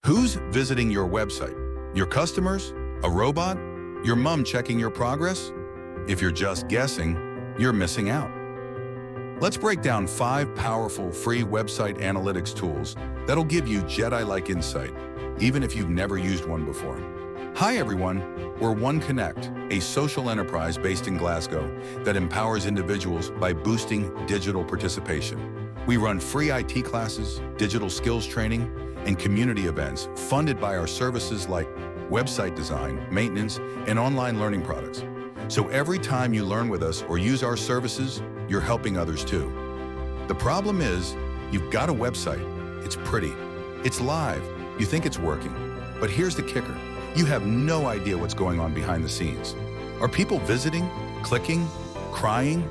Who's visiting your website? Your customers? A robot? Your mom checking your progress? If you're just guessing, you're missing out. Let's break down 5 powerful free website analytics tools that'll give you Jedi-like insight, even if you've never used one before. Hi everyone, we're Won Connect, a social enterprise based in Glasgow that empowers individuals by boosting digital participation. We run free IT classes, digital skills training, and community events funded by our services like website design, maintenance, and online learning products. So every time you learn with us or use our services, you're helping others too. The problem is, you've got a website, it's pretty, it's live, you think it's working. But here's the kicker, you have no idea what's going on behind the scenes. Are people visiting, clicking, crying,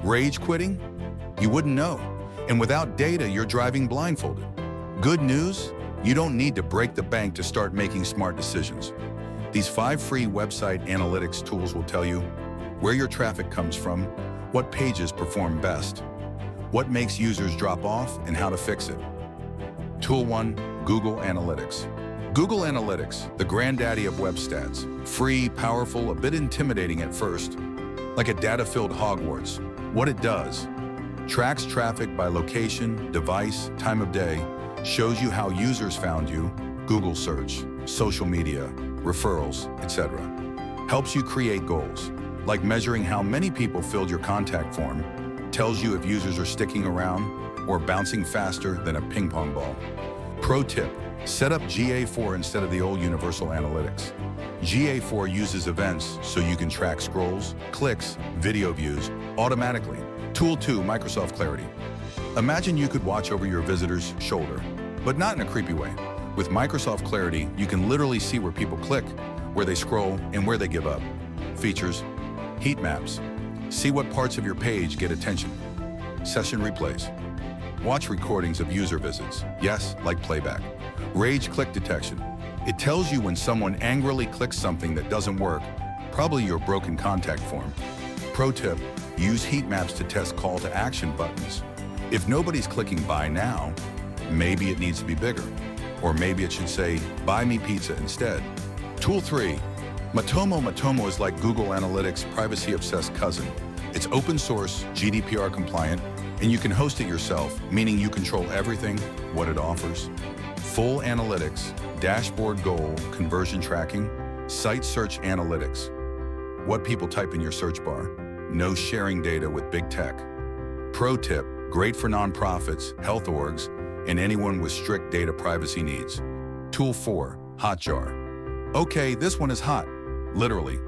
rage quitting? You wouldn't know. And without data, you're driving blindfolded. Good news, you don't need to break the bank to start making smart decisions. These 5 free website analytics tools will tell you where your traffic comes from, what pages perform best, what makes users drop off, and how to fix it. Tool 1, Google Analytics. Google Analytics, the granddaddy of web stats. Free, powerful, a bit intimidating at first, like a data-filled Hogwarts. What it does, tracks traffic by location, device, time of day, shows you how users found you, Google search, social media, referrals, etc. Helps you create goals, like measuring how many people filled your contact form, tells you if users are sticking around or bouncing faster than a ping pong ball. Pro tip, set up GA4 instead of the old Universal Analytics. GA4 uses events so you can track scrolls, clicks, video views automatically. Tool 2, Microsoft Clarity. Imagine you could watch over your visitor's shoulder, but not in a creepy way. With Microsoft Clarity, you can literally see where people click, where they scroll, and where they give up. Features, heat maps. See what parts of your page get attention. Session replays. Watch recordings of user visits. Yes, like playback. Rage click detection. It tells you when someone angrily clicks something that doesn't work, probably your broken contact form. Pro tip, use heat maps to test call to action buttons. If nobody's clicking buy now, maybe it needs to be bigger. Or maybe it should say, buy me pizza instead. Tool 3, Matomo. Matomo is like Google Analytics' privacy-obsessed cousin. It's open source, GDPR compliant, and you can host it yourself, meaning you control everything, what it offers. Full analytics, dashboard goal, conversion tracking, site search analytics. What people type in your search bar. No sharing data with big tech. Pro tip, great for nonprofits, health orgs, and anyone with strict data privacy needs. Tool 4, Hotjar. Okay, this one is hot, literally.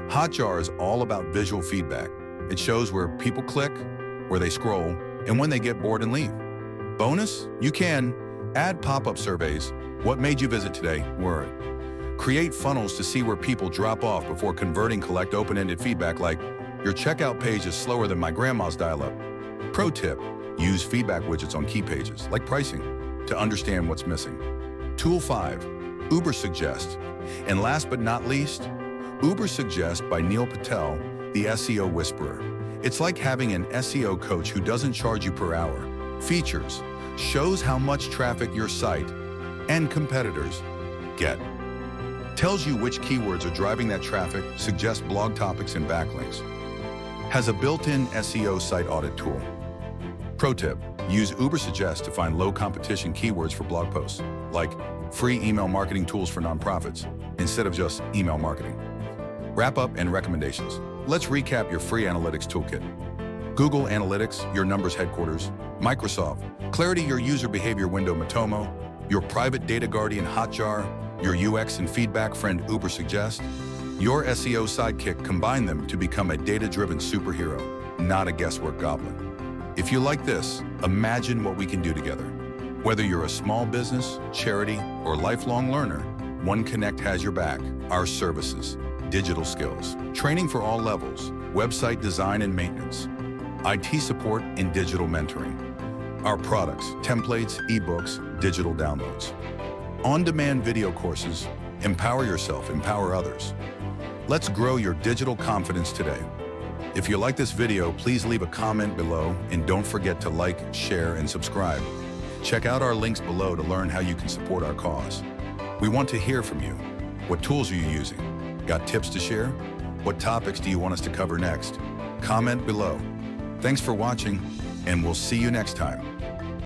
Hotjar is all about visual feedback. It shows where people click, where they scroll, and when they get bored and leave. Bonus, you can add pop-up surveys. What made you visit today? Word. Create funnels to see where people drop off before converting. Collect open-ended feedback like, your checkout page is slower than my grandma's dial-up. Pro tip, use feedback widgets on key pages, like pricing, to understand what's missing. Tool 5, Ubersuggest. And last but not least, Ubersuggest by Neil Patel, the SEO whisperer. It's like having an SEO coach who doesn't charge you per hour. Features, shows how much traffic your site and competitors get. Tells you which keywords are driving that traffic, suggests blog topics and backlinks. Has a built-in SEO site audit tool. Pro tip, use Ubersuggest to find low competition keywords for blog posts, like free email marketing tools for nonprofits, instead of just email marketing. Wrap up and recommendations. Let's recap your free analytics toolkit. Google Analytics, your numbers headquarters. Microsoft Clarity, your user behavior window. Matomo, your private data guardian. Hotjar, your UX and feedback friend. Ubersuggest, your SEO sidekick. Combine them to become a data-driven superhero, not a guesswork goblin. If you like this, imagine what we can do together. Whether you're a small business, charity, or lifelong learner, Won Connect has your back. Our services, digital skills, training for all levels, website design and maintenance, IT support and digital mentoring. Our products, templates, ebooks, digital downloads. On-demand video courses, empower yourself, empower others. Let's grow your digital confidence today. If you like this video, please leave a comment below and don't forget to like, share, and subscribe. Check out our links below to learn how you can support our cause. We want to hear from you. What tools are you using? Got tips to share? What topics do you want us to cover next? Comment below. Thanks for watching, and we'll see you next time.